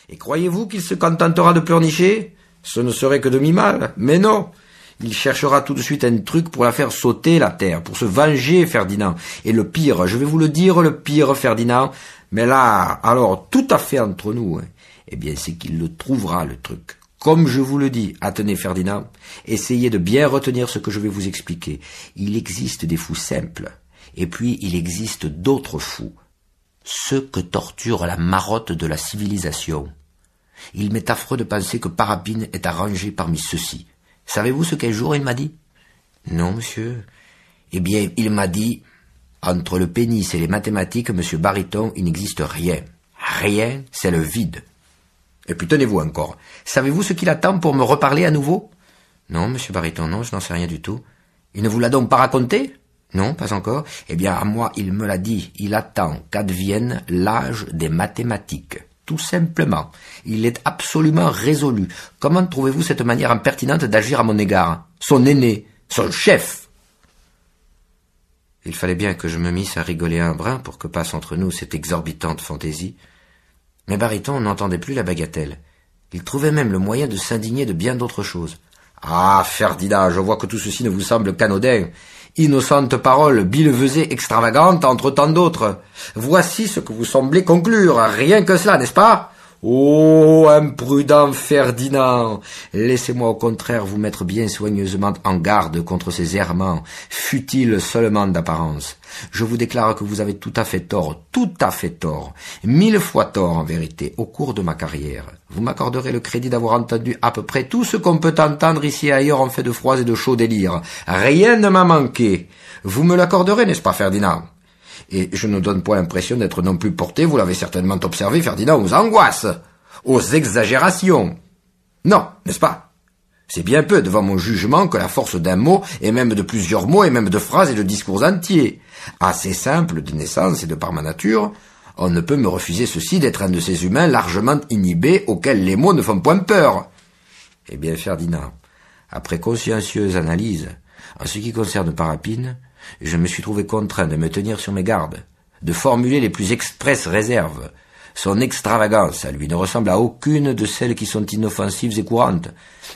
Et croyez-vous qu'il se contentera de pleurnicher? Ce ne serait que demi-mal, mais non. Il cherchera tout de suite un truc pour la faire sauter, la terre, pour se venger, Ferdinand. Et le pire, je vais vous le dire, le pire, Ferdinand, mais là, alors, tout à fait entre nous, eh bien, c'est qu'il le trouvera, le truc. Comme je vous le dis, attendez, Ferdinand, essayez de bien retenir ce que je vais vous expliquer. Il existe des fous simples, et puis il existe d'autres fous, ceux que torture la marotte de la civilisation. Il m'est affreux de penser que Parapine est arrangé parmi ceux-ci. Savez-vous ce qu'un jour il m'a dit? Non, monsieur. Eh bien, il m'a dit, entre le pénis et les mathématiques, monsieur Bariton, il n'existe rien. Rien, c'est le vide. Et puis tenez-vous encore. Savez-vous ce qu'il attend pour me reparler à nouveau? Non, monsieur Bariton, non, je n'en sais rien du tout. Il ne vous l'a donc pas raconté? Non, pas encore. Eh bien, à moi, il me l'a dit. Il attend qu'advienne l'âge des mathématiques. Tout simplement. Il est absolument résolu. Comment trouvez-vous cette manière impertinente d'agir à mon égard? Son aîné, son chef. Il fallait bien que je me misse à rigoler un brin pour que passe entre nous cette exorbitante fantaisie. Mais Bariton n'entendait plus la bagatelle. Il trouvait même le moyen de s'indigner de bien d'autres choses. Ah, Ferdinand, je vois que tout ceci ne vous semble qu'anodin. Innocente parole, billevesée extravagante entre tant d'autres. Voici ce que vous semblez conclure, rien que cela, n'est-ce pas? Oh, imprudent Ferdinand! Laissez-moi au contraire vous mettre bien soigneusement en garde contre ces errements, futiles seulement d'apparence. Je vous déclare que vous avez tout à fait tort, 1000 fois tort en vérité, au cours de ma carrière. Vous m'accorderez le crédit d'avoir entendu à peu près tout ce qu'on peut entendre ici et ailleurs en fait de froids et de chauds délires. Rien ne m'a manqué. Vous me l'accorderez, n'est-ce pas, Ferdinand? Et je ne donne point l'impression d'être non plus porté, vous l'avez certainement observé, Ferdinand, aux angoisses, aux exagérations. Non, n'est-ce pas? C'est bien peu devant mon jugement que la force d'un mot, et même de plusieurs mots, et même de phrases et de discours entiers. Assez simple de naissance et de par ma nature, on ne peut me refuser ceci d'être un de ces humains largement inhibés auxquels les mots ne font point peur. Eh bien, Ferdinand, après consciencieuse analyse, en ce qui concerne Parapine, je me suis trouvé contraint de me tenir sur mes gardes, de formuler les plus expresses réserves. Son extravagance, à lui, ne ressemble à aucune de celles qui sont inoffensives et courantes.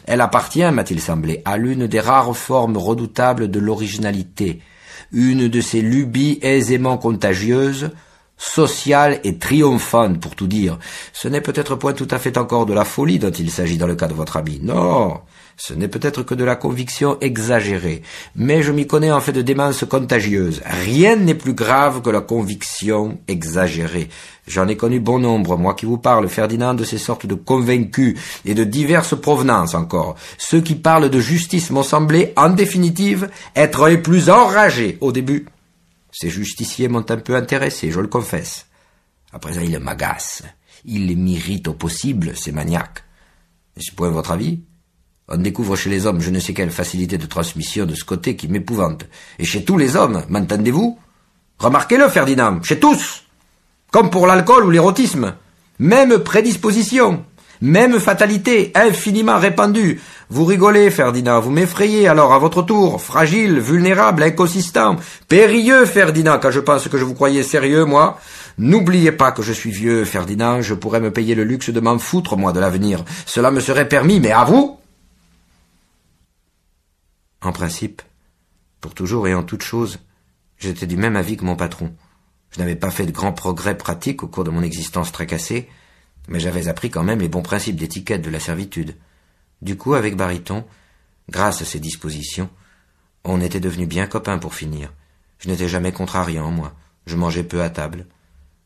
Elle appartient, m'a-t-il semblé, à l'une des rares formes redoutables de l'originalité, une de ces lubies aisément contagieuses, sociales et triomphantes, pour tout dire. Ce n'est peut-être point tout à fait encore de la folie dont il s'agit dans le cas de votre ami. Non, ce n'est peut-être que de la conviction exagérée, mais je m'y connais en fait de démence contagieuse. Rien n'est plus grave que la conviction exagérée. J'en ai connu bon nombre, moi qui vous parle, Ferdinand, de ces sortes de convaincus, et de diverses provenances encore. Ceux qui parlent de justice m'ont semblé, en définitive, être les plus enragés au début. Ces justiciers m'ont un peu intéressé, je le confesse. À présent, ils m'agacent. Ils m'irritent au possible, ces maniaques. N'est-ce point votre avis? On découvre chez les hommes je ne sais quelle facilité de transmission de ce côté qui m'épouvante. Et chez tous les hommes, m'entendez-vous? Remarquez-le, Ferdinand, chez tous. Comme pour l'alcool ou l'érotisme. Même prédisposition. Même fatalité, infiniment répandue. Vous rigolez, Ferdinand, vous m'effrayez alors à votre tour. Fragile, vulnérable, inconsistant. Périlleux, Ferdinand, quand je pense que je vous croyais sérieux, moi. N'oubliez pas que je suis vieux, Ferdinand. Je pourrais me payer le luxe de m'en foutre, moi, de l'avenir. Cela me serait permis, mais à vous? En principe, pour toujours et en toute chose, j'étais du même avis que mon patron. Je n'avais pas fait de grands progrès pratiques au cours de mon existence tracassée, mais j'avais appris quand même les bons principes d'étiquette de la servitude. Du coup, avec Bariton, grâce à ses dispositions, on était devenus bien copains pour finir. Je n'étais jamais contrariant, moi. Je mangeais peu à table.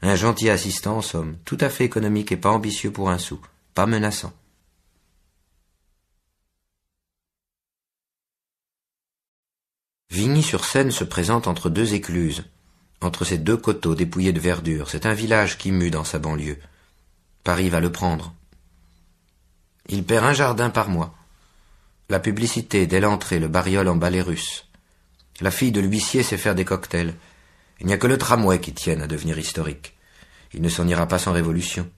Un gentil assistant, en somme, tout à fait économique et pas ambitieux pour un sou, pas menaçant. Vigny-sur-Seine se présente entre deux écluses, entre ces deux coteaux dépouillés de verdure. C'est un village qui mue dans sa banlieue. Paris va le prendre. Il perd un jardin par mois. La publicité, dès l'entrée, le bariole en balai russe. La fille de l'huissier sait faire des cocktails. Il n'y a que le tramway qui tienne à devenir historique. Il ne s'en ira pas sans révolution.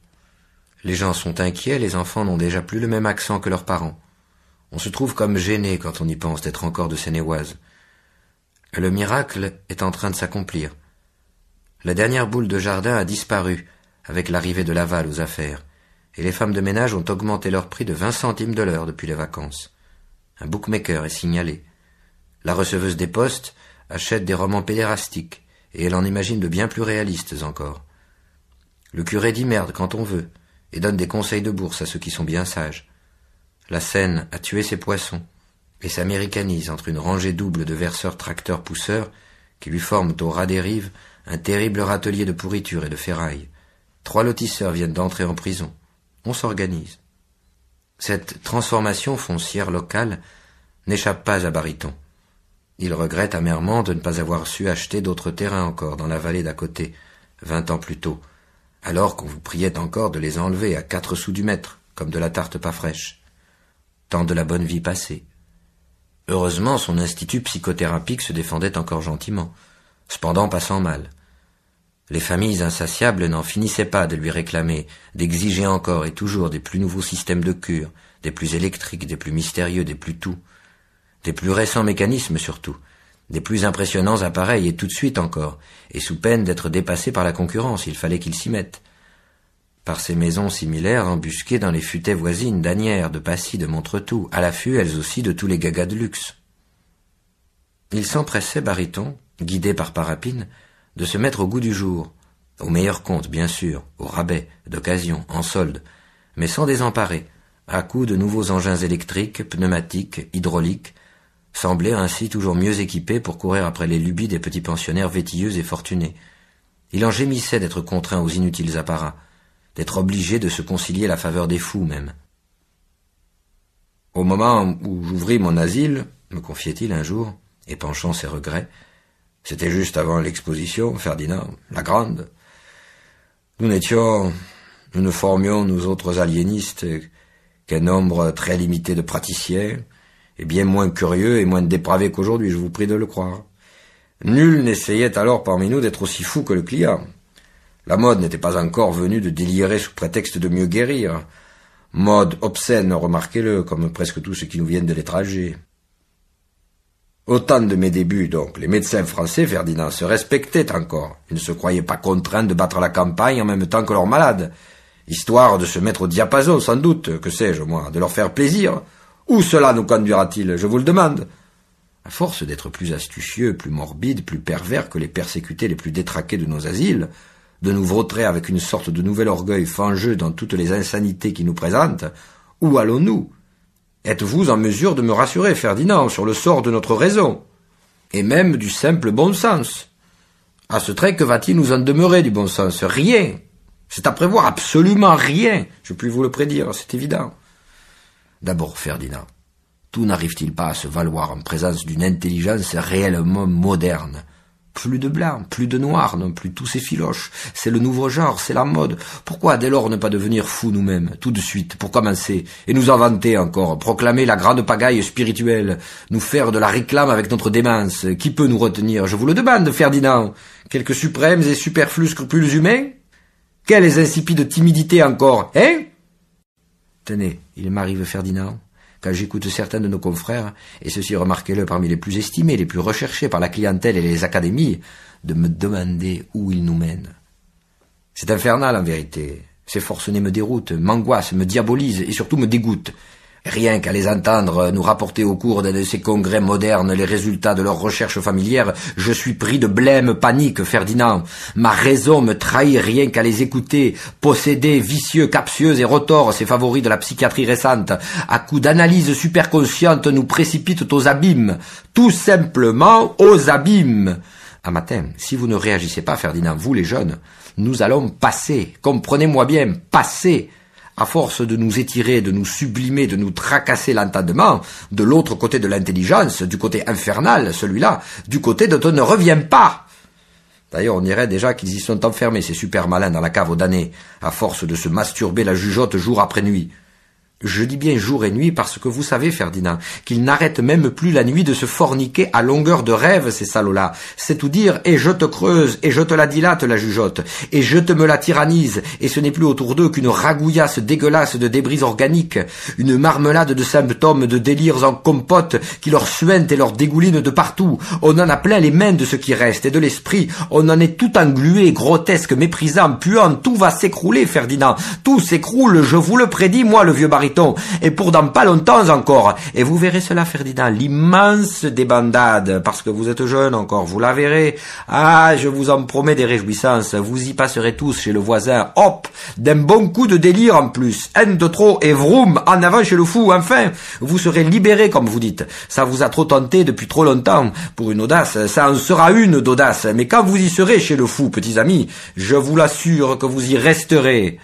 Les gens sont inquiets, les enfants n'ont déjà plus le même accent que leurs parents. On se trouve comme gêné quand on y pense d'être encore de Seine-et-Oise. Le miracle est en train de s'accomplir. La dernière boule de jardin a disparu avec l'arrivée de Laval aux affaires, et les femmes de ménage ont augmenté leur prix de 20 centimes de l'heure depuis les vacances. Un bookmaker est signalé. La receveuse des postes achète des romans pédérastiques, et elle en imagine de bien plus réalistes encore. Le curé dit merde quand on veut, et donne des conseils de bourse à ceux qui sont bien sages. La Seine a tué ses poissons, et s'américanise entre une rangée double de verseurs tracteurs-pousseurs qui lui forment au ras des rives un terrible râtelier de pourriture et de ferraille. 3 lotisseurs viennent d'entrer en prison. On s'organise. Cette transformation foncière locale n'échappe pas à Bariton. Il regrette amèrement de ne pas avoir su acheter d'autres terrains encore dans la vallée d'à côté, 20 ans plus tôt, alors qu'on vous priait encore de les enlever à 4 sous du mètre, comme de la tarte pas fraîche. Tant de la bonne vie passée. Heureusement, son institut psychothérapique se défendait encore gentiment, cependant passant mal. Les familles insatiables n'en finissaient pas de lui réclamer, d'exiger encore et toujours des plus nouveaux systèmes de cure, des plus électriques, des plus mystérieux, des plus tout, des plus récents mécanismes surtout, des plus impressionnants appareils et tout de suite encore, et sous peine d'être dépassés par la concurrence, il fallait qu'ils s'y mettent. Par ces maisons similaires embusquées dans les futaies voisines d'Asnières, de Passy, de Montretout, à l'affût elles aussi de tous les gagas de luxe. Il s'empressait, Bariton, guidé par Parapine, de se mettre au goût du jour, au meilleur compte, bien sûr, au rabais, d'occasion, en solde, mais sans désemparer, à coups de nouveaux engins électriques, pneumatiques, hydrauliques, semblait ainsi toujours mieux équipé pour courir après les lubies des petits pensionnaires vétilleux et fortunés. Il en gémissait d'être contraint aux inutiles apparats, d'être obligé de se concilier la faveur des fous même. Au moment où j'ouvris mon asile, me confiait-il un jour, épanchant ses regrets, c'était juste avant l'exposition, Ferdinand, la grande. Nous ne formions, nous autres aliénistes, qu'un nombre très limité de praticiens, et bien moins curieux et moins dépravés qu'aujourd'hui, je vous prie de le croire. Nul n'essayait alors parmi nous d'être aussi fou que le client. La mode n'était pas encore venue de délirer sous prétexte de mieux guérir. Mode obscène, remarquez-le, comme presque tous ceux qui nous viennent de l'étranger. Au temps de mes débuts, donc, les médecins français, Ferdinand, se respectaient encore. Ils ne se croyaient pas contraints de battre la campagne en même temps que leurs malades, histoire de se mettre au diapason, sans doute, que sais-je, moi, de leur faire plaisir. Où cela nous conduira-t-il, je vous le demande? À force d'être plus astucieux, plus morbides, plus pervers que les persécutés les plus détraqués de nos asiles, de nous vautrer avec une sorte de nouvel orgueil fangeux dans toutes les insanités qui nous présentent, où allons-nous? Êtes-vous en mesure de me rassurer, Ferdinand, sur le sort de notre raison, et même du simple bon sens? À ce trait, que va-t-il nous en demeurer du bon sens? Rien. C'est à prévoir, absolument rien. Je puis vous le prédire, c'est évident. D'abord, Ferdinand, tout n'arrive-t-il pas à se valoir en présence d'une intelligence réellement moderne? Plus de blanc, plus de noir, non plus tous ces filoches. C'est le nouveau genre, c'est la mode. Pourquoi dès lors ne pas devenir fous nous-mêmes, tout de suite, pour commencer, et nous en vanter encore, proclamer la grande pagaille spirituelle, nous faire de la réclame avec notre démence? Qui peut nous retenir? Je vous le demande, Ferdinand. Quelques suprêmes et superflus scrupules humains? Quelles insipides timidités encore, hein? Tenez, il m'arrive, Ferdinand, quand j'écoute certains de nos confrères, et ceux-ci, remarquez-le, parmi les plus estimés, les plus recherchés par la clientèle et les académies, de me demander où ils nous mènent. C'est infernal, en vérité. Ces forcenés me déroutent, m'angoissent, me diabolisent, et surtout me dégoûtent. Rien qu'à les entendre nous rapporter au cours d'un de ces congrès modernes les résultats de leurs recherches familières, je suis pris de blême panique, Ferdinand. Ma raison me trahit rien qu'à les écouter, possédés, vicieux, captieux et retors, ces favoris de la psychiatrie récente, à coups d'analyse superconsciente nous précipitent aux abîmes, tout simplement aux abîmes. Un matin, si vous ne réagissez pas, Ferdinand, vous les jeunes, nous allons passer, comprenez-moi bien, passer, à force de nous étirer, de nous sublimer, de nous tracasser l'entendement, de l'autre côté de l'intelligence, du côté infernal, celui-là, du côté dont on ne revient pas. D'ailleurs, on dirait déjà qu'ils y sont enfermés, ces super malins, dans la cave aux damnés, à force de se masturber la jugeote jour après nuit. Je dis bien jour et nuit parce que vous savez, Ferdinand, qu'ils n'arrêtent même plus la nuit de se forniquer à longueur de rêve, ces salauds-là. C'est tout dire, et je te creuse, et je te la dilate, la jugeote, et je te me la tyrannise, et ce n'est plus autour d'eux qu'une ragouillasse dégueulasse de débris organiques, une marmelade de symptômes de délires en compote qui leur suintent et leur dégoulinent de partout. On en a plein les mains de ce qui reste, et de l'esprit. On en est tout englué, grotesque, méprisant, puant. Tout va s'écrouler, Ferdinand. Tout s'écroule, je vous le prédis, moi, le vieux baryton. Et pour dans pas longtemps encore. Et vous verrez cela, Ferdinand, l'immense débandade, parce que vous êtes jeune encore, vous la verrez. Ah, je vous en promets des réjouissances, vous y passerez tous chez le voisin, hop, d'un bon coup de délire en plus, un de trop, et vroom, en avant chez le fou, enfin, vous serez libérés, comme vous dites. Ça vous a trop tenté depuis trop longtemps, pour une audace, ça en sera une d'audace, mais quand vous y serez chez le fou, petits amis, je vous l'assure que vous y resterez.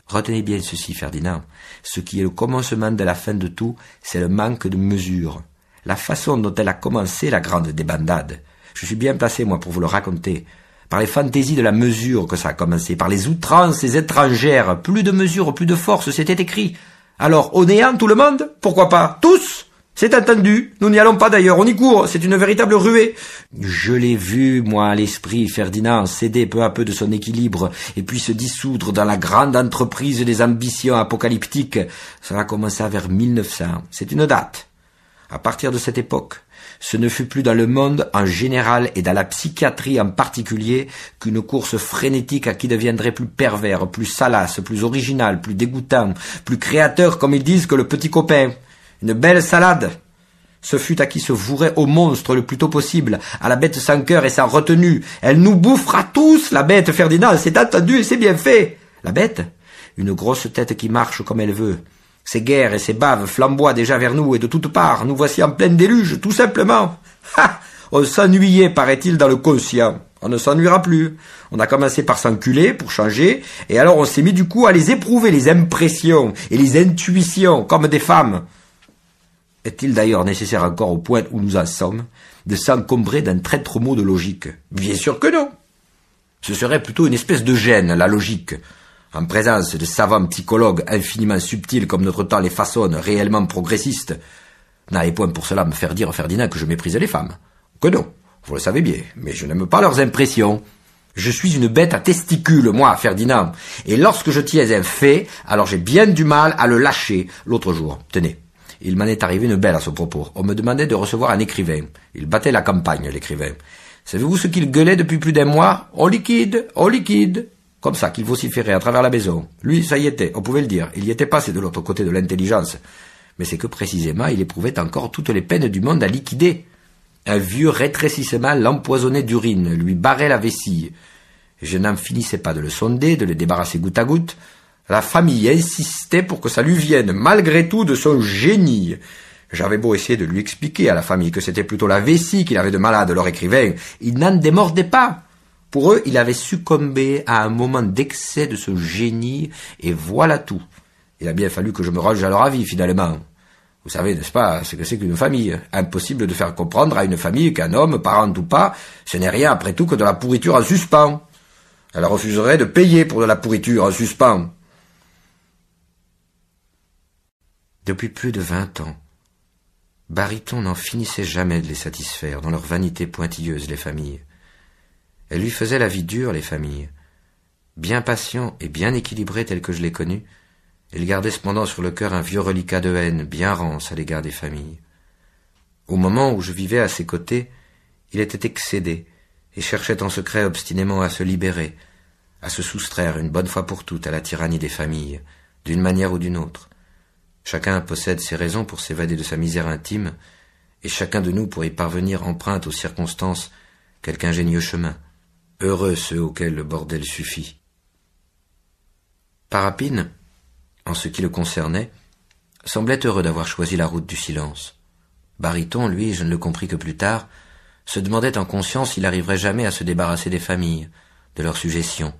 Retenez bien ceci, Ferdinand. Ce qui est le commencement de la fin de tout, c'est le manque de mesure. La façon dont elle a commencé, la grande débandade. Je suis bien placé, moi, pour vous le raconter. Par les fantaisies de la mesure que ça a commencé, par les outrances étrangères. Plus de mesure, plus de force, c'était écrit. Alors, au néant, tout le monde? Pourquoi pas? Tous? C'est entendu, nous n'y allons pas d'ailleurs, on y court, c'est une véritable ruée. Je l'ai vu, moi, à l'esprit, Ferdinand, céder peu à peu de son équilibre, et puis se dissoudre dans la grande entreprise des ambitions apocalyptiques. Ça a commencé vers 1900, c'est une date. À partir de cette époque, ce ne fut plus dans le monde en général et dans la psychiatrie en particulier qu'une course frénétique à qui deviendrait plus pervers, plus salace, plus original, plus dégoûtant, plus créateur, comme ils disent, que le petit copain. Une belle salade. Ce fut à qui se vouerait au monstre le plus tôt possible, à la bête sans cœur et sans retenue. Elle nous bouffera tous, la bête, Ferdinand, c'est entendu et c'est bien fait. La bête? Une grosse tête qui marche comme elle veut. Ses guerres et ses baves flamboient déjà vers nous et de toutes parts. Nous voici en plein déluge, tout simplement. Ha! On s'ennuyait, paraît-il, dans le conscient. On ne s'ennuiera plus. On a commencé par s'enculer, pour changer, et alors on s'est mis du coup à les éprouver, les impressions et les intuitions, comme des femmes. Est-il d'ailleurs nécessaire encore au point où nous en sommes de s'encombrer d'un traître mot de logique? Bien sûr que non. Ce serait plutôt une espèce de gêne, la logique. En présence de savants psychologues infiniment subtils comme notre temps les façonne, réellement progressistes. N'allez point pour cela me faire dire, Ferdinand, que je méprise les femmes. Que non, vous le savez bien, mais je n'aime pas leurs impressions. Je suis une bête à testicules, moi, Ferdinand. Et lorsque je tiens un fait, alors j'ai bien du mal à le lâcher. L'autre jour, tenez. Il m'en est arrivé une belle à ce propos. On me demandait de recevoir un écrivain. Il battait la campagne, l'écrivain. Savez-vous ce qu'il gueulait depuis plus d'un mois? On liquide, on liquide. Comme ça qu'il vociférait à travers la maison. Lui, ça y était, on pouvait le dire. Il y était passé de l'autre côté de l'intelligence. Mais c'est que précisément, il éprouvait encore toutes les peines du monde à liquider. Un vieux rétrécissement l'empoisonnait d'urine, lui barrait la vessie. Je n'en finissais pas de le sonder, de le débarrasser goutte à goutte. La famille insistait pour que ça lui vienne, malgré tout, de son génie. J'avais beau essayer de lui expliquer à la famille que c'était plutôt la vessie qu'il avait de malade, leur écrivain. Il n'en démordait pas. Pour eux, il avait succombé à un moment d'excès de ce génie, et voilà tout. Il a bien fallu que je me range à leur avis, finalement. Vous savez, n'est-ce pas, ce que c'est qu'une famille? Impossible de faire comprendre à une famille qu'un homme, parent ou pas, ce n'est rien après tout que de la pourriture en suspens. Elle refuserait de payer pour de la pourriture en suspens. Depuis plus de 20 ans, Baryton n'en finissait jamais de les satisfaire dans leur vanité pointilleuse, les familles. Elles lui faisaient la vie dure, les familles. Bien patient et bien équilibré tel que je l'ai connu, il gardait cependant sur le cœur un vieux reliquat de haine bien rance à l'égard des familles. Au moment où je vivais à ses côtés, il était excédé et cherchait en secret obstinément à se libérer, à se soustraire une bonne fois pour toutes à la tyrannie des familles, d'une manière ou d'une autre. Chacun possède ses raisons pour s'évader de sa misère intime, et chacun de nous, pour y parvenir, emprunte aux circonstances quelque ingénieux chemin. Heureux ceux auxquels le bordel suffit. Parapine, en ce qui le concernait, semblait heureux d'avoir choisi la route du silence. Baryton, lui, je ne le compris que plus tard, se demandait en conscience s'il arriverait jamais à se débarrasser des familles, de leur suggestion,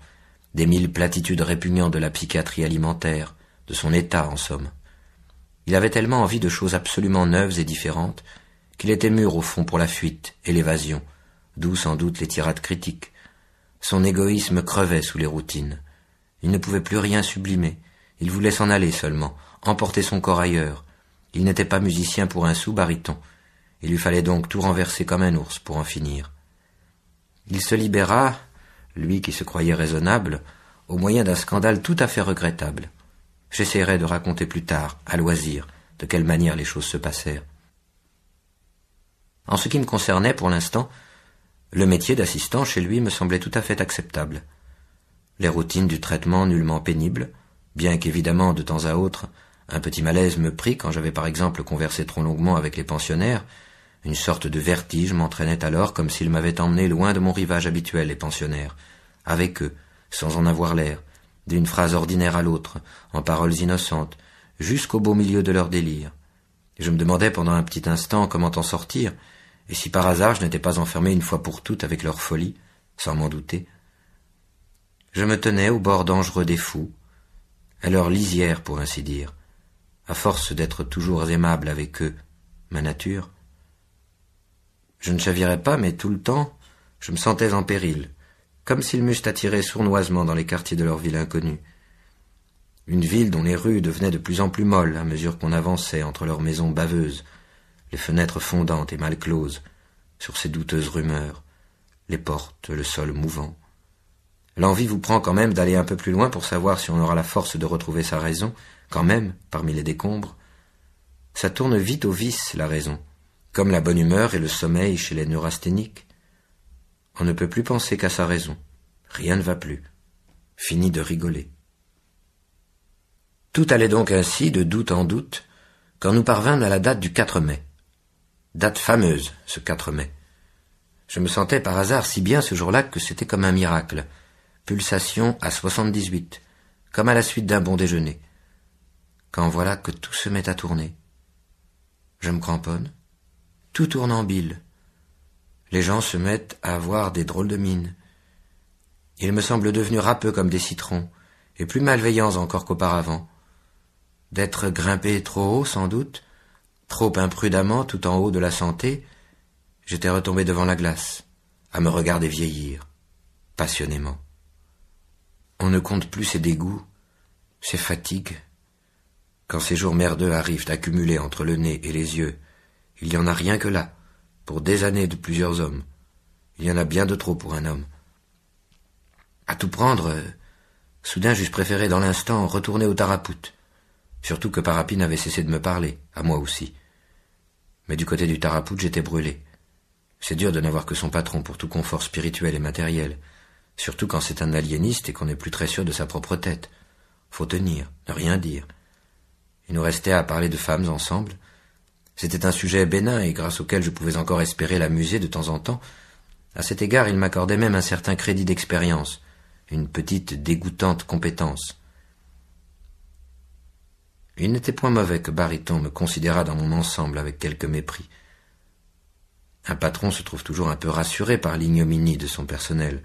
des 1000 platitudes répugnantes de la psychiatrie alimentaire, de son état, en somme. Il avait tellement envie de choses absolument neuves et différentes qu'il était mûr au fond pour la fuite et l'évasion, d'où sans doute les tirades critiques. Son égoïsme crevait sous les routines. Il ne pouvait plus rien sublimer, Il voulait s'en aller seulement, emporter son corps ailleurs. Il n'était pas musicien pour un sou, baryton. Il lui fallait donc tout renverser comme un ours pour en finir. Il se libéra, lui qui se croyait raisonnable, au moyen d'un scandale tout à fait regrettable. J'essaierai de raconter plus tard, à loisir, de quelle manière les choses se passèrent. En ce qui me concernait, pour l'instant, le métier d'assistant chez lui me semblait tout à fait acceptable. Les routines du traitement nullement pénibles, bien qu'évidemment, de temps à autre, un petit malaise me prit quand j'avais par exemple conversé trop longuement avec les pensionnaires. Une sorte de vertige m'entraînait alors comme s'il m'avait emmené loin de mon rivage habituel, les pensionnaires, avec eux, sans en avoir l'air, d'une phrase ordinaire à l'autre, en paroles innocentes, jusqu'au beau milieu de leur délire. Je me demandais pendant un petit instant comment en sortir, et si par hasard je n'étais pas enfermé une fois pour toutes avec leur folie, sans m'en douter. Je me tenais au bord dangereux des fous, à leur lisière pour ainsi dire, à force d'être toujours aimable avec eux, ma nature. Je ne chavirais pas, mais tout le temps, je me sentais en péril, comme s'ils m'eussent attiré sournoisement dans les quartiers de leur ville inconnue. Une ville dont les rues devenaient de plus en plus molles à mesure qu'on avançait entre leurs maisons baveuses, les fenêtres fondantes et mal closes, sur ces douteuses rumeurs, les portes, le sol mouvant. L'envie vous prend quand même d'aller un peu plus loin pour savoir si on aura la force de retrouver sa raison, quand même, parmi les décombres. Ça tourne vite au vice, la raison, comme la bonne humeur et le sommeil chez les neurasthéniques. On ne peut plus penser qu'à sa raison. Rien ne va plus. Fini de rigoler. Tout allait donc ainsi, de doute en doute, quand nous parvînmes à la date du 4 mai. Date fameuse, ce 4 mai. Je me sentais par hasard si bien ce jour-là que c'était comme un miracle. Pulsation à 78, comme à la suite d'un bon déjeuner. Quand voilà que tout se met à tourner. Je me cramponne. Tout tourne en bile. Les gens se mettent à avoir des drôles de mines. Ils me semblent devenus râpeux comme des citrons, et plus malveillants encore qu'auparavant. D'être grimpé trop haut, sans doute, trop imprudemment tout en haut de la santé, j'étais retombé devant la glace, à me regarder vieillir, passionnément. On ne compte plus ses dégoûts, ses fatigues. Quand ces jours merdeux arrivent accumulés entre le nez et les yeux, il y en a rien que là, pour des années de plusieurs hommes. Il y en a bien de trop pour un homme. À tout prendre, soudain j'eusse préféré dans l'instant retourner au Tarapout, surtout que Parapine avait cessé de me parler, à moi aussi. Mais du côté du Tarapout, j'étais brûlé. C'est dur de n'avoir que son patron pour tout confort spirituel et matériel, surtout quand c'est un aliéniste et qu'on n'est plus très sûr de sa propre tête. Faut tenir, ne rien dire. Il nous restait à parler de femmes ensemble. C'était un sujet bénin et grâce auquel je pouvais encore espérer l'amuser de temps en temps. À cet égard, il m'accordait même un certain crédit d'expérience, une petite dégoûtante compétence. Il n'était point mauvais que Baryton me considérât dans mon ensemble avec quelque mépris. Un patron se trouve toujours un peu rassuré par l'ignominie de son personnel.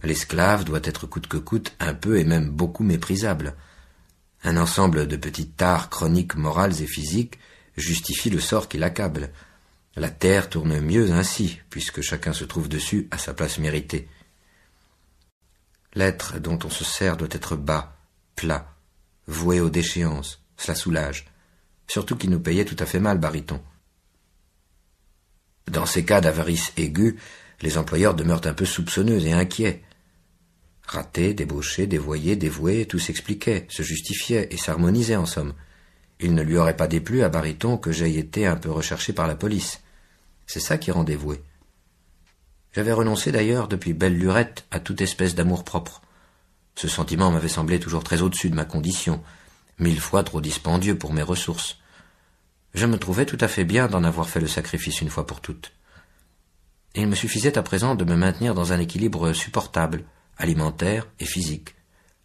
L'esclave doit être coûte que coûte un peu et même beaucoup méprisable. Un ensemble de petites tares chroniques morales et physiques justifie le sort qui l'accable. La terre tourne mieux ainsi, puisque chacun se trouve dessus à sa place méritée. L'être dont on se sert doit être bas, plat, voué aux déchéances, cela soulage. Surtout qu'il nous payait tout à fait mal, Baryton. Dans ces cas d'avarice aiguë, les employeurs demeurent un peu soupçonneux et inquiets. Ratés, débauchés, dévoyés, dévoués, tout s'expliquait, se justifiait et s'harmonisait en somme. Il ne lui aurait pas déplu à Baryton que j'aie été un peu recherché par la police. C'est ça qui rend dévoué. J'avais renoncé d'ailleurs, depuis belle lurette, à toute espèce d'amour-propre. Ce sentiment m'avait semblé toujours très au-dessus de ma condition, 1000 fois trop dispendieux pour mes ressources. Je me trouvais tout à fait bien d'en avoir fait le sacrifice une fois pour toutes. Et il me suffisait à présent de me maintenir dans un équilibre supportable, alimentaire et physique.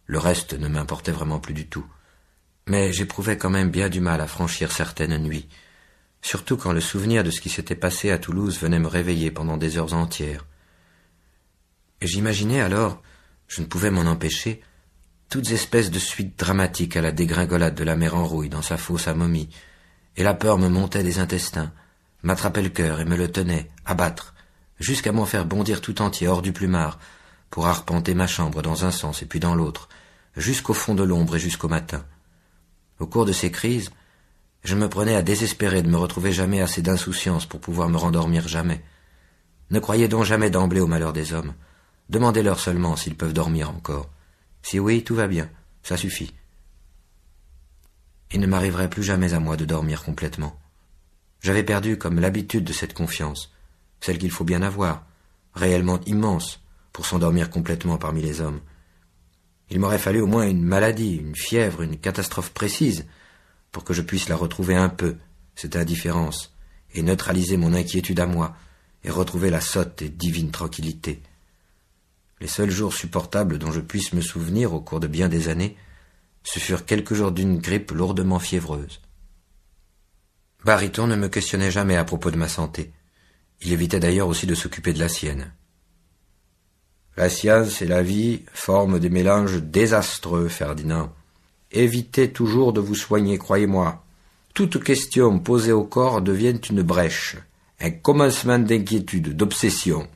Le reste ne m'importait vraiment plus du tout. Mais j'éprouvais quand même bien du mal à franchir certaines nuits, surtout quand le souvenir de ce qui s'était passé à Toulouse venait me réveiller pendant des heures entières. Et j'imaginais alors, je ne pouvais m'en empêcher, toutes espèces de suites dramatiques à la dégringolade de la mère en rouille dans sa fosse à momie, et la peur me montait des intestins, m'attrapait le cœur et me le tenait, à battre, jusqu'à m'en faire bondir tout entier hors du plumard, pour arpenter ma chambre dans un sens et puis dans l'autre, jusqu'au fond de l'ombre et jusqu'au matin. Au cours de ces crises, je me prenais à désespérer de me retrouver jamais assez d'insouciance pour pouvoir me rendormir jamais. Ne croyez donc jamais d'emblée au malheur des hommes. Demandez-leur seulement s'ils peuvent dormir encore. Si oui, tout va bien, ça suffit. Il ne m'arriverait plus jamais à moi de dormir complètement. J'avais perdu comme l'habitude de cette confiance, celle qu'il faut bien avoir, réellement immense, pour s'endormir complètement parmi les hommes. Il m'aurait fallu au moins une maladie, une fièvre, une catastrophe précise, pour que je puisse la retrouver un peu, cette indifférence, et neutraliser mon inquiétude à moi, et retrouver la sotte et divine tranquillité. Les seuls jours supportables dont je puisse me souvenir au cours de bien des années, ce furent quelques jours d'une grippe lourdement fiévreuse. Bariton ne me questionnait jamais à propos de ma santé. Il évitait d'ailleurs aussi de s'occuper de la sienne. La science et la vie forment des mélanges désastreux, Ferdinand. Évitez toujours de vous soigner, croyez-moi. Toute question posée au corps devient une brèche, un commencement d'inquiétude, d'obsession.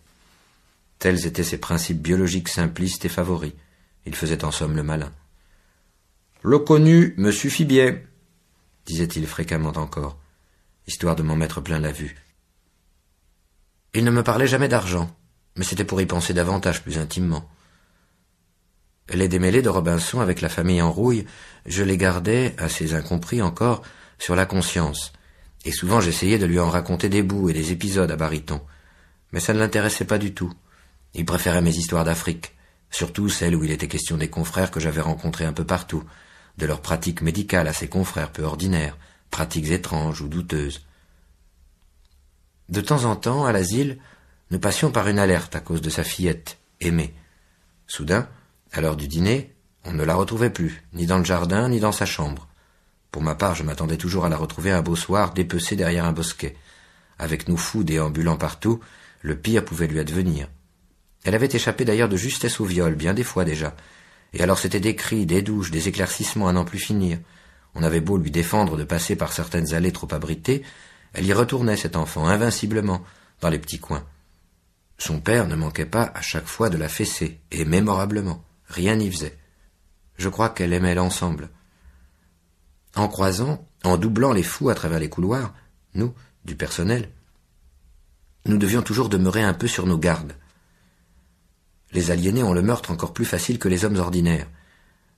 Tels étaient ses principes biologiques simplistes et favoris. Il faisait en somme le malin. Le connu me suffit bien, disait-il fréquemment encore, histoire de m'en mettre plein la vue. Il ne me parlait jamais d'argent, mais c'était pour y penser davantage plus intimement. Les démêlés de Robinson avec la famille en rouille, je les gardais, assez incompris encore, sur la conscience, et souvent j'essayais de lui en raconter des bouts et des épisodes à Bariton, mais ça ne l'intéressait pas du tout. Il préférait mes histoires d'Afrique, surtout celles où il était question des confrères que j'avais rencontrés un peu partout, de leurs pratiques médicales à ses confrères peu ordinaires, pratiques étranges ou douteuses. De temps en temps, à l'asile, nous passions par une alerte à cause de sa fillette, Aimée. Soudain, à l'heure du dîner, on ne la retrouvait plus, ni dans le jardin, ni dans sa chambre. Pour ma part, je m'attendais toujours à la retrouver un beau soir, dépecée derrière un bosquet. Avec nous fous déambulant partout, le pire pouvait lui advenir. Elle avait échappé d'ailleurs de justesse au viol, bien des fois déjà. Et alors c'étaient des cris, des douches, des éclaircissements à n'en plus finir. On avait beau lui défendre de passer par certaines allées trop abritées, elle y retournait, cet enfant, invinciblement, dans les petits coins. Son père ne manquait pas à chaque fois de la fesser, et mémorablement. Rien n'y faisait. Je crois qu'elle aimait l'ensemble. En croisant, en doublant les fous à travers les couloirs, nous, du personnel, nous devions toujours demeurer un peu sur nos gardes. Les aliénés ont le meurtre encore plus facile que les hommes ordinaires.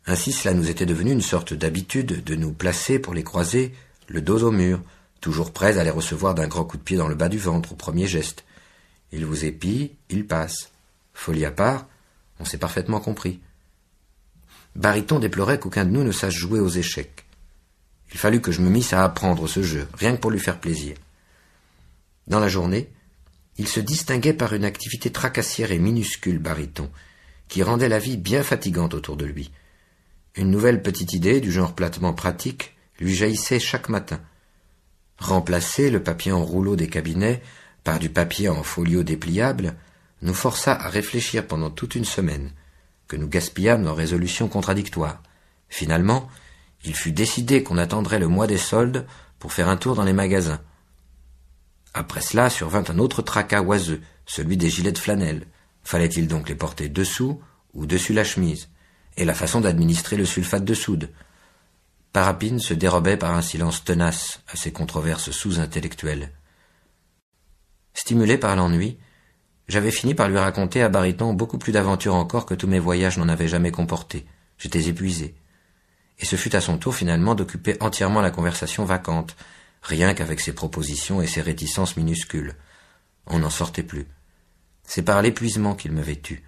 Ainsi cela nous était devenu une sorte d'habitude de nous placer pour les croiser, le dos au mur, toujours prêts à les recevoir d'un grand coup de pied dans le bas du ventre au premier geste. Ils vous épient, ils passent. Folie à part, on s'est parfaitement compris. Bariton déplorait qu'aucun de nous ne sache jouer aux échecs. Il fallut que je me misse à apprendre ce jeu, rien que pour lui faire plaisir. Dans la journée, il se distinguait par une activité tracassière et minuscule, Bariton, qui rendait la vie bien fatigante autour de lui. Une nouvelle petite idée, du genre platement pratique, lui jaillissait chaque matin. Remplacer le papier en rouleau des cabinets par du papier en folio dépliable nous força à réfléchir pendant toute une semaine, que nous gaspillâmes dans résolutions contradictoires. Finalement, il fut décidé qu'on attendrait le mois des soldes pour faire un tour dans les magasins. Après cela survint un autre tracas oiseux, celui des gilets de flanelle. Fallait-il donc les porter dessous ou dessus la chemise, et la façon d'administrer le sulfate de soude. Parapine se dérobait par un silence tenace à ces controverses sous-intellectuelles. Stimulé par l'ennui, j'avais fini par lui raconter à Bariton beaucoup plus d'aventures encore que tous mes voyages n'en avaient jamais comporté. J'étais épuisé. Et ce fut à son tour finalement d'occuper entièrement la conversation vacante, rien qu'avec ses propositions et ses réticences minuscules. On n'en sortait plus. C'est par l'épuisement qu'il m'avait tu.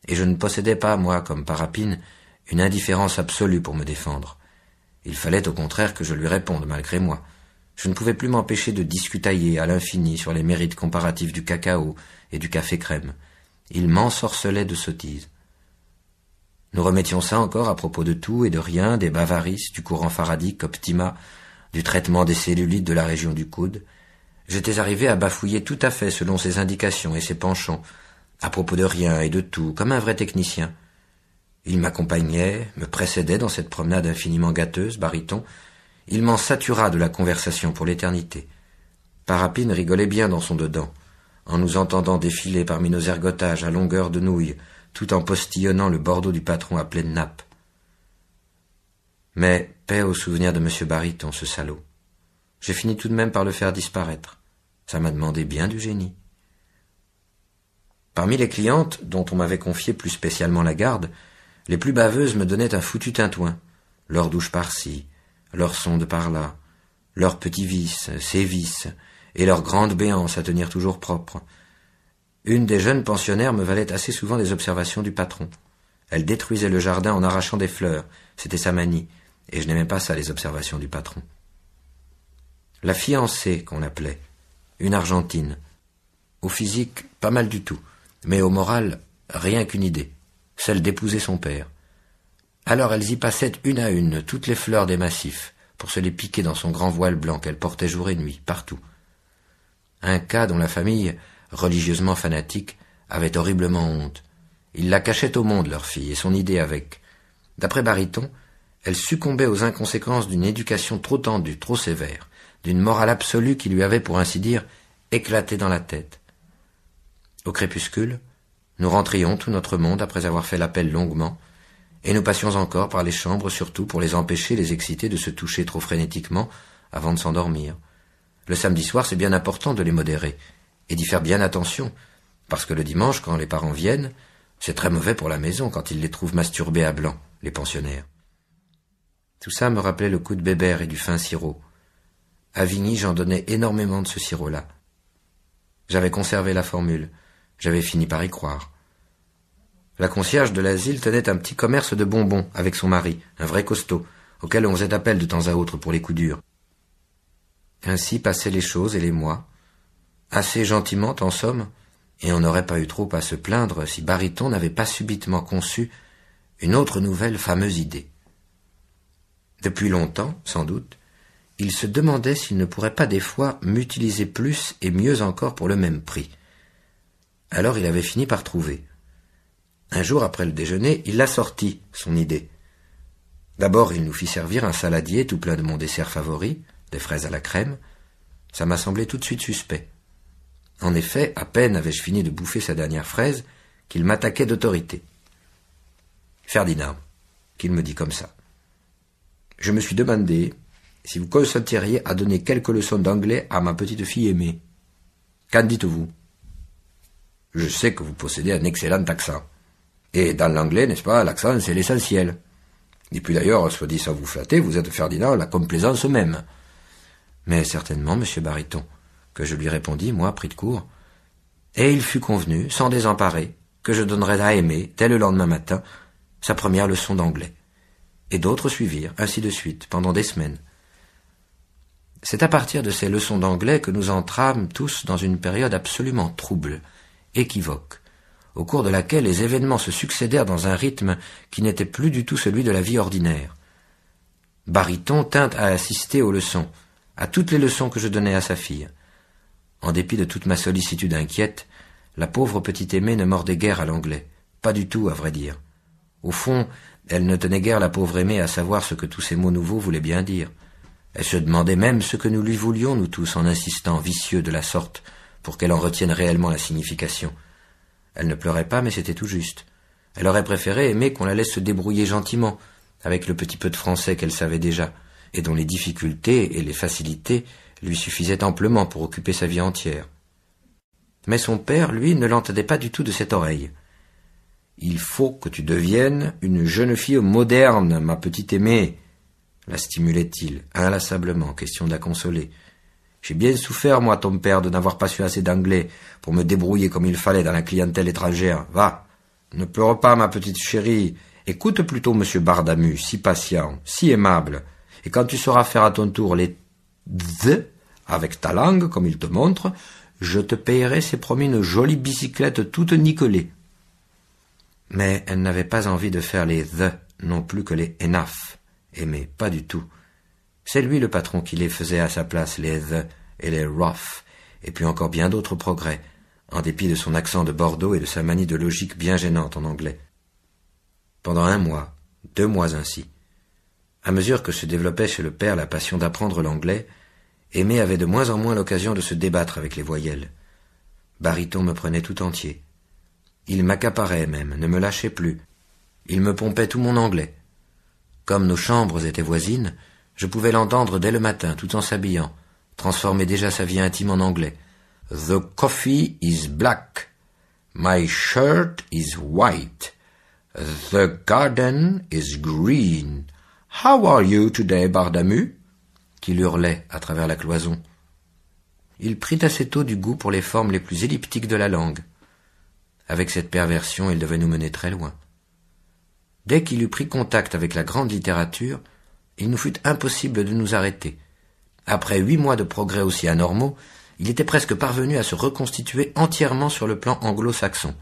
Et je ne possédais pas, moi, comme Parapine, une indifférence absolue pour me défendre. Il fallait au contraire que je lui réponde malgré moi. Je ne pouvais plus m'empêcher de discutailler à l'infini sur les mérites comparatifs du cacao et du café crème. Il m'ensorcelait de sottises. Nous remettions ça encore à propos de tout et de rien, des bavaris, du courant faradique, Optima, du traitement des cellulites de la région du coude. J'étais arrivé à bafouiller tout à fait selon ses indications et ses penchants, à propos de rien et de tout, comme un vrai technicien. Il m'accompagnait, me précédait dans cette promenade infiniment gâteuse, Bariton. Il m'en satura de la conversation pour l'éternité. Parapine rigolait bien dans son dedans, en nous entendant défiler parmi nos ergotages à longueur de nouilles, tout en postillonnant le Bordeaux du patron à pleine nappe. Mais paix au souvenir de M. Bariton, ce salaud. J'ai fini tout de même par le faire disparaître. Ça m'a demandé bien du génie. Parmi les clientes, dont on m'avait confié plus spécialement la garde, les plus baveuses me donnaient un foutu tintouin. Leur douche par-ci, leur sonde par-là, leurs petits vices, ses vices, et leur grande béance à tenir toujours propre. Une des jeunes pensionnaires me valait assez souvent des observations du patron. Elle détruisait le jardin en arrachant des fleurs, c'était sa manie, et je n'aimais pas ça, les observations du patron. La fiancée, qu'on l'appelait, une Argentine. Au physique, pas mal du tout, mais au moral, rien qu'une idée, celle d'épouser son père. Alors elles y passaient une à une toutes les fleurs des massifs, pour se les piquer dans son grand voile blanc qu'elle portait jour et nuit, partout. Un cas dont la famille, religieusement fanatique, avait horriblement honte. Ils la cachaient au monde, leur fille, et son idée avec. D'après Bariton, elle succombait aux inconséquences d'une éducation trop tendue, trop sévère, d'une morale absolue qui lui avait, pour ainsi dire, éclaté dans la tête. Au crépuscule, nous rentrions tout notre monde après avoir fait l'appel longuement, et nous passions encore par les chambres, surtout pour les empêcher, les exciter de se toucher trop frénétiquement avant de s'endormir. Le samedi soir, c'est bien important de les modérer, et d'y faire bien attention, parce que le dimanche, quand les parents viennent, c'est très mauvais pour la maison quand ils les trouvent masturbés à blanc, les pensionnaires. Tout ça me rappelait le coup de Bébert et du fin sirop. À Vigny, j'en donnais énormément de ce sirop-là. J'avais conservé la formule, j'avais fini par y croire. La concierge de l'asile tenait un petit commerce de bonbons avec son mari, un vrai costaud, auquel on faisait appel de temps à autre pour les coups durs. Ainsi passaient les choses et les mois, assez gentiment en somme, et on n'aurait pas eu trop à se plaindre si Bariton n'avait pas subitement conçu une autre nouvelle fameuse idée. Depuis longtemps, sans doute, il se demandait s'il ne pourrait pas des fois m'utiliser plus et mieux encore pour le même prix. Alors il avait fini par trouver. Un jour après le déjeuner, il l'a sorti, son idée. D'abord, il nous fit servir un saladier tout plein de mon dessert favori, des fraises à la crème. Ça m'a semblé tout de suite suspect. En effet, à peine avais-je fini de bouffer sa dernière fraise, qu'il m'attaquait d'autorité. « Ferdinand », qu'il me dit comme ça, « je me suis demandé si vous consentiriez à donner quelques leçons d'anglais à ma petite fille aimée. Qu'en dites-vous ? Je sais que vous possédez un excellent accent. Et dans l'anglais, n'est-ce pas, l'accent, c'est l'essentiel. Et puis d'ailleurs, soit dit sans vous flatter, vous êtes Ferdinand, la complaisance même. Mais certainement, monsieur Bariton, que je lui répondis, moi, pris de court. Et il fut convenu, sans désemparer, que je donnerais à Aimé, dès le lendemain matin, sa première leçon d'anglais. Et d'autres suivirent, ainsi de suite, pendant des semaines. C'est à partir de ces leçons d'anglais que nous entrâmes tous dans une période absolument trouble, équivoque, au cours de laquelle les événements se succédèrent dans un rythme qui n'était plus du tout celui de la vie ordinaire. Bariton tint à assister aux leçons, à toutes les leçons que je donnais à sa fille. En dépit de toute ma sollicitude inquiète, la pauvre petite Aimée ne mordait guère à l'anglais, pas du tout à vrai dire. Au fond, elle ne tenait guère la pauvre Aimée à savoir ce que tous ces mots nouveaux voulaient bien dire. Elle se demandait même ce que nous lui voulions, nous tous, en insistant, vicieux de la sorte, pour qu'elle en retienne réellement la signification. Elle ne pleurait pas, mais c'était tout juste. Elle aurait préféré aimer qu'on la laisse se débrouiller gentiment, avec le petit peu de français qu'elle savait déjà, et dont les difficultés et les facilités lui suffisaient amplement pour occuper sa vie entière. Mais son père, lui, ne l'entendait pas du tout de cette oreille. « Il faut que tu deviennes une jeune fille moderne, ma petite Aimée », la stimulait-il, inlassablement, question de la consoler. « J'ai bien souffert, moi, ton père, de n'avoir pas su assez d'anglais pour me débrouiller comme il fallait dans la clientèle étrangère. Va, ne pleure pas, ma petite chérie. Écoute plutôt monsieur Bardamu, si patient, si aimable. Et quand tu sauras faire à ton tour les « th » avec ta langue, comme il te montre, je te payerai, c'est promis, une jolie bicyclette toute nickelée. » Mais elle n'avait pas envie de faire les « the » non plus que les « enough », Aimée, pas du tout. C'est lui le patron qui les faisait à sa place, les « the » et les « rough », et puis encore bien d'autres progrès, en dépit de son accent de Bordeaux et de sa manie de logique bien gênante en anglais. Pendant 1 mois, 2 mois ainsi, à mesure que se développait chez le père la passion d'apprendre l'anglais, Aimée avait de moins en moins l'occasion de se débattre avec les voyelles. Bariton me prenait tout entier. Il m'accaparait même, ne me lâchait plus. Il me pompait tout mon anglais. Comme nos chambres étaient voisines, je pouvais l'entendre dès le matin, tout en s'habillant, transformer déjà sa vie intime en anglais. « The coffee is black. My shirt is white. The garden is green. How are you today, Bardamu ?» qu'il hurlait à travers la cloison. Il prit assez tôt du goût pour les formes les plus elliptiques de la langue. Avec cette perversion, il devait nous mener très loin. Dès qu'il eut pris contact avec la grande littérature, il nous fut impossible de nous arrêter. Après 8 mois de progrès aussi anormaux, il était presque parvenu à se reconstituer entièrement sur le plan anglo-saxon.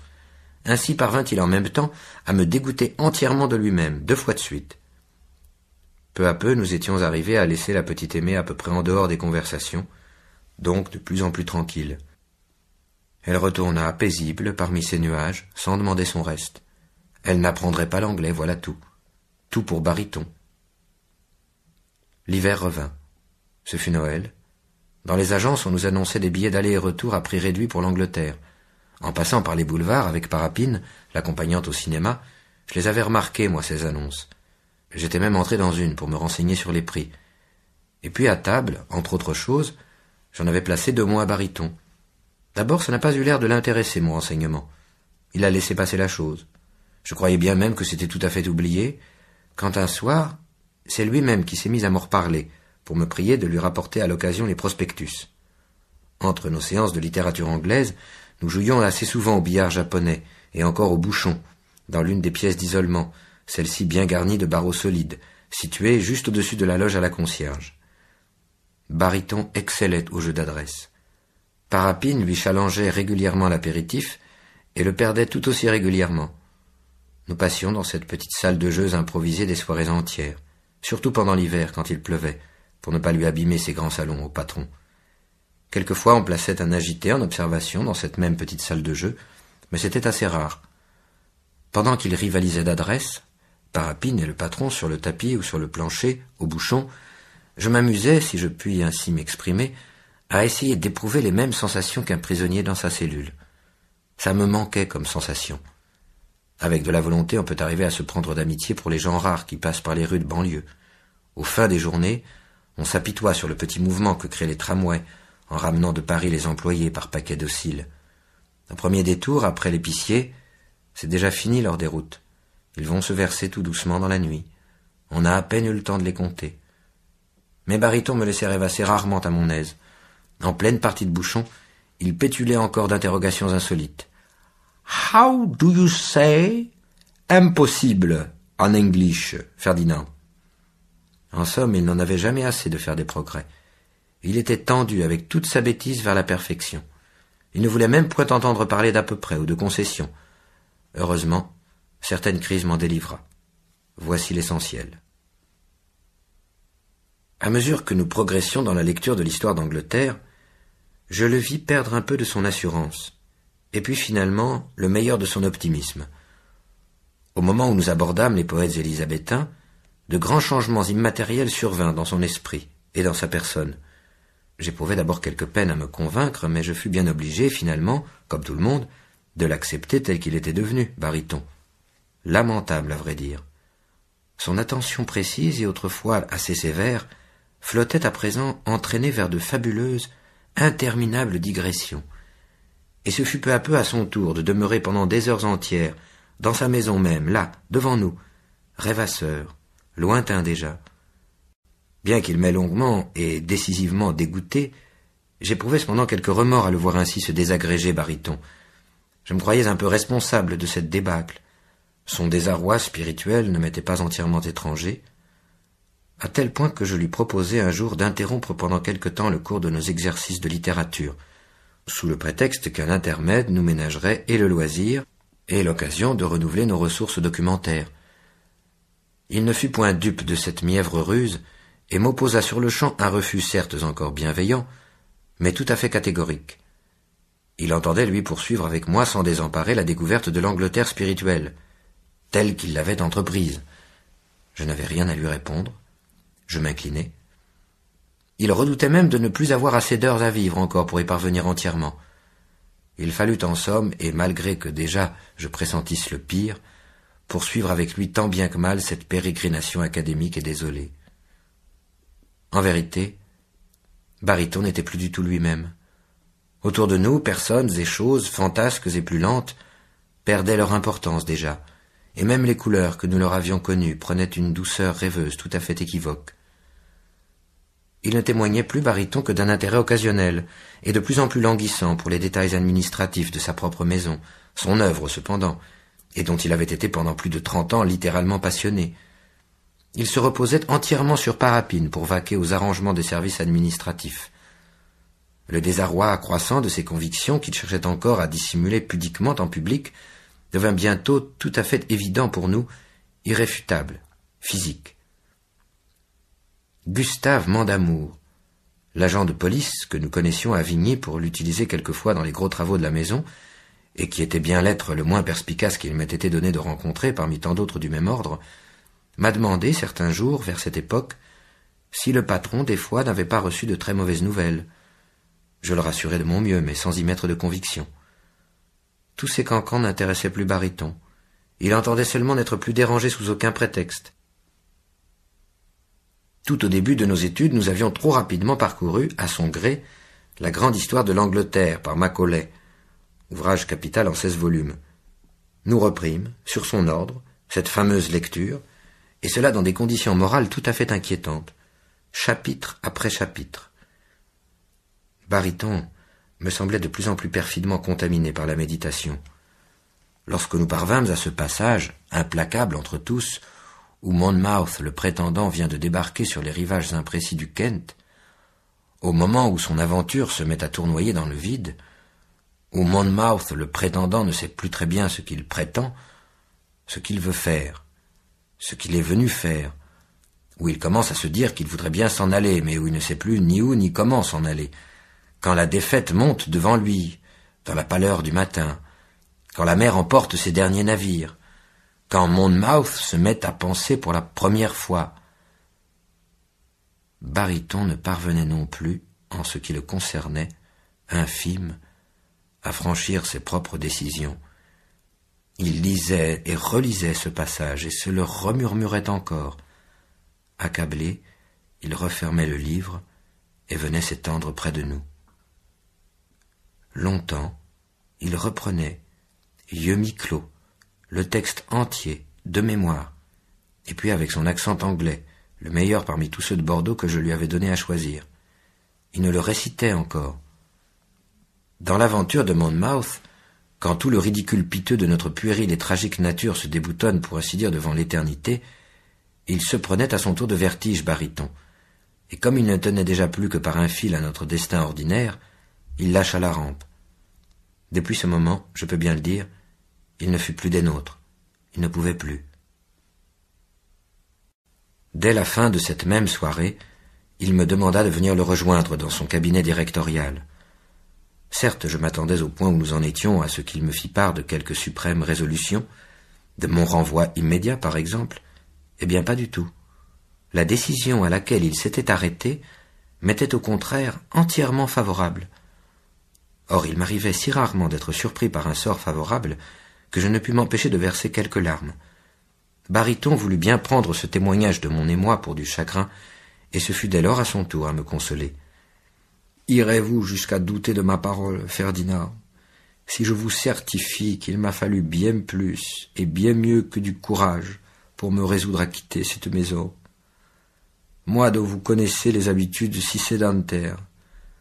Ainsi parvint-il en même temps à me dégoûter entièrement de lui-même, 2 fois de suite. Peu à peu, nous étions arrivés à laisser la petite Aimée à peu près en dehors des conversations, donc de plus en plus tranquille. Elle retourna paisible parmi ses nuages, sans demander son reste. Elle n'apprendrait pas l'anglais, voilà tout. Tout pour baryton. L'hiver revint. Ce fut Noël. Dans les agences, on nous annonçait des billets d'aller et retour à prix réduit pour l'Angleterre. En passant par les boulevards avec Parapine, l'accompagnante au cinéma, je les avais remarquées, moi, ces annonces. J'étais même entré dans une pour me renseigner sur les prix. Et puis à table, entre autres choses, j'en avais placé 2 mots à baryton. D'abord, ça n'a pas eu l'air de l'intéresser, mon renseignement. Il a laissé passer la chose. Je croyais bien même que c'était tout à fait oublié, quand un soir, c'est lui-même qui s'est mis à m'en reparler, pour me prier de lui rapporter à l'occasion les prospectus. Entre nos séances de littérature anglaise, nous jouions assez souvent au billard japonais, et encore au bouchon, dans l'une des pièces d'isolement, celle-ci bien garnie de barreaux solides, située juste au-dessus de la loge à la concierge. Baryton excellait au jeu d'adresse. Parapine lui challengeait régulièrement l'apéritif, et le perdait tout aussi régulièrement. Nous passions dans cette petite salle de jeux improvisée des soirées entières, surtout pendant l'hiver quand il pleuvait, pour ne pas lui abîmer ses grands salons au patron. Quelquefois on plaçait un agité en observation dans cette même petite salle de jeu, mais c'était assez rare. Pendant qu'ils rivalisaient d'adresse, Parapine et le patron sur le tapis ou sur le plancher, au bouchon, je m'amusais, si je puis ainsi m'exprimer, à essayer d'éprouver les mêmes sensations qu'un prisonnier dans sa cellule. Ça me manquait comme sensation. Avec de la volonté, on peut arriver à se prendre d'amitié pour les gens rares qui passent par les rues de banlieue. Aux fins des journées, on s'apitoie sur le petit mouvement que créent les tramways, en ramenant de Paris les employés par paquets dociles. Un premier détour, après l'épicier, c'est déjà fini leur déroute. Ils vont se verser tout doucement dans la nuit. On a à peine eu le temps de les compter. Mais baryton me laissait rêvasser rarement à mon aise. En pleine partie de bouchon, il pétulait encore d'interrogations insolites. « How do you say impossible en English, Ferdinand ?» En somme, il n'en avait jamais assez de faire des progrès. Il était tendu avec toute sa bêtise vers la perfection. Il ne voulait même point entendre parler d'à peu près ou de concessions. Heureusement, certaines crises m'en délivra. Voici l'essentiel. À mesure que nous progressions dans la lecture de l'histoire d'Angleterre, je le vis perdre un peu de son assurance, et puis finalement le meilleur de son optimisme. Au moment où nous abordâmes les poètes élisabétains, de grands changements immatériels survinrent dans son esprit et dans sa personne. J'éprouvais d'abord quelque peine à me convaincre, mais je fus bien obligé, finalement, comme tout le monde, de l'accepter tel qu'il était devenu, baryton. Lamentable, à vrai dire. Son attention précise et autrefois assez sévère flottait à présent entraînée vers de fabuleuses, interminables digressions. Et ce fut peu à peu à son tour de demeurer pendant des heures entières, dans sa maison même, là, devant nous, rêvasseur, lointain déjà. Bien qu'il m'ait longuement et décisivement dégoûté, j'éprouvais cependant quelque remords à le voir ainsi se désagréger, baryton. Je me croyais un peu responsable de cette débâcle. Son désarroi spirituel ne m'était pas entièrement étranger, à tel point que je lui proposai un jour d'interrompre pendant quelque temps le cours de nos exercices de littérature, sous le prétexte qu'un intermède nous ménagerait et le loisir, et l'occasion de renouveler nos ressources documentaires. Il ne fut point dupe de cette mièvre ruse, et m'opposa sur-le-champ un refus certes encore bienveillant, mais tout à fait catégorique. Il entendait, lui, poursuivre avec moi sans désemparer la découverte de l'Angleterre spirituelle, telle qu'il l'avait entreprise. Je n'avais rien à lui répondre. Je m'inclinai. Il redoutait même de ne plus avoir assez d'heures à vivre encore pour y parvenir entièrement. Il fallut en somme, et malgré que déjà je pressentisse le pire, poursuivre avec lui tant bien que mal cette pérégrination académique et désolée. En vérité, Bariton n'était plus du tout lui-même. Autour de nous, personnes et choses, fantasques et plus lentes, perdaient leur importance déjà, et même les couleurs que nous leur avions connues prenaient une douceur rêveuse tout à fait équivoque. Il ne témoignait plus Bariton que d'un intérêt occasionnel, et de plus en plus languissant pour les détails administratifs de sa propre maison, son œuvre cependant, et dont il avait été pendant plus de 30 ans littéralement passionné. Il se reposait entièrement sur parapine pour vaquer aux arrangements des services administratifs. Le désarroi croissant de ses convictions, qu'il cherchait encore à dissimuler pudiquement en public, devint bientôt tout à fait évident pour nous, irréfutable, physique. Gustave Mandamour, l'agent de police que nous connaissions à Vigny pour l'utiliser quelquefois dans les gros travaux de la maison, et qui était bien l'être le moins perspicace qu'il m'ait été donné de rencontrer parmi tant d'autres du même ordre, m'a demandé certains jours, vers cette époque, si le patron, des fois, n'avait pas reçu de très mauvaises nouvelles. Je le rassurai de mon mieux, mais sans y mettre de conviction. Tous ces cancans n'intéressaient plus Bariton. Il entendait seulement n'être plus dérangé sous aucun prétexte. Tout au début de nos études, nous avions trop rapidement parcouru, à son gré, la grande histoire de l'Angleterre par Macaulay, ouvrage capital en 16 volumes. Nous reprîmes, sur son ordre, cette fameuse lecture, et cela dans des conditions morales tout à fait inquiétantes, chapitre après chapitre. Bariton me semblait de plus en plus perfidement contaminé par la méditation. Lorsque nous parvînmes à ce passage, implacable entre tous, où Monmouth, le prétendant, vient de débarquer sur les rivages imprécis du Kent, au moment où son aventure se met à tournoyer dans le vide, où Monmouth, le prétendant, ne sait plus très bien ce qu'il prétend, ce qu'il veut faire, ce qu'il est venu faire, où il commence à se dire qu'il voudrait bien s'en aller, mais où il ne sait plus ni où ni comment s'en aller, quand la défaite monte devant lui, dans la pâleur du matin, quand la mer emporte ses derniers navires, quand Monmouth se met à penser pour la première fois. Bariton ne parvenait non plus, en ce qui le concernait, infime, à franchir ses propres décisions. Il lisait et relisait ce passage et se le remurmurait encore. Accablé, il refermait le livre et venait s'étendre près de nous. Longtemps, il reprenait, yeux mi-clos, le texte entier, de mémoire, et puis avec son accent anglais, le meilleur parmi tous ceux de Bordeaux que je lui avais donné à choisir. Il ne le récitait encore. Dans l'aventure de Monmouth, quand tout le ridicule piteux de notre puérile et tragique nature se déboutonne pour ainsi dire devant l'éternité, il se prenait à son tour de vertige, Bariton, et comme il ne tenait déjà plus que par un fil à notre destin ordinaire, il lâcha la rampe. Depuis ce moment, je peux bien le dire, il ne fut plus des nôtres. Il ne pouvait plus. Dès la fin de cette même soirée, il me demanda de venir le rejoindre dans son cabinet directorial. Certes, je m'attendais au point où nous en étions à ce qu'il me fît part de quelque suprême résolution, de mon renvoi immédiat par exemple, eh bien pas du tout. La décision à laquelle il s'était arrêté m'était au contraire entièrement favorable. Or il m'arrivait si rarement d'être surpris par un sort favorable que je ne pus m'empêcher de verser quelques larmes. Bariton voulut bien prendre ce témoignage de mon émoi pour du chagrin, et ce fut dès lors à son tour à me consoler. « Irez-vous jusqu'à douter de ma parole, Ferdinand, si je vous certifie qu'il m'a fallu bien plus et bien mieux que du courage pour me résoudre à quitter cette maison. Moi dont vous connaissez les habitudes si sédentaires,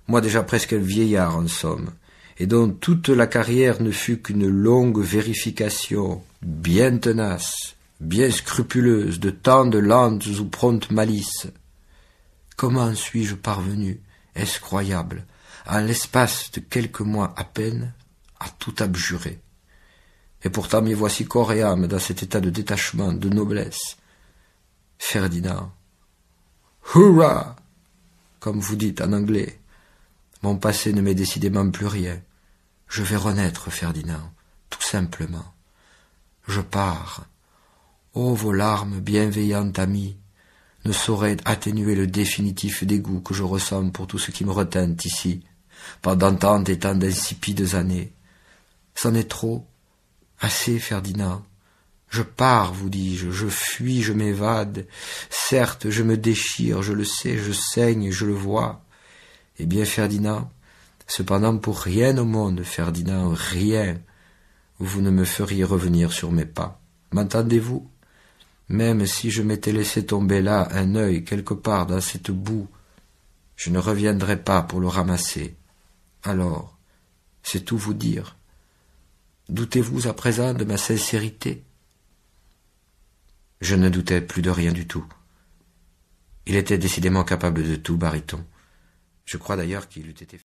moi déjà presque vieillard en somme, et dont toute la carrière ne fut qu'une longue vérification, bien tenace, bien scrupuleuse, de tant de lentes ou promptes malices. Comment suis-je parvenu, est-ce croyable, en l'espace de quelques mois à peine, à tout abjurer? Et pourtant m'y voici corps et âme dans cet état de détachement, de noblesse. Ferdinand, hurrah, comme vous dites en anglais. Mon passé ne m'est décidément plus rien. Je vais renaître, Ferdinand, tout simplement. Je pars. Oh, vos larmes, bienveillant ami, ne sauraient atténuer le définitif dégoût que je ressens pour tout ce qui me retint ici, pendant tant et tant d'insipides années. C'en est trop. Assez, Ferdinand. Je pars, vous dis-je, je fuis, je m'évade. Certes, je me déchire, je le sais, je saigne, je le vois. Eh bien, Ferdinand, cependant pour rien au monde, Ferdinand, rien, vous ne me feriez revenir sur mes pas. M'entendez-vous? Même si je m'étais laissé tomber là un œil quelque part dans cette boue, je ne reviendrai pas pour le ramasser. Alors, c'est tout vous dire. Doutez-vous à présent de ma sincérité? Je ne doutais plus de rien du tout. Il était décidément capable de tout, Baryton. Je crois d'ailleurs qu'il eût été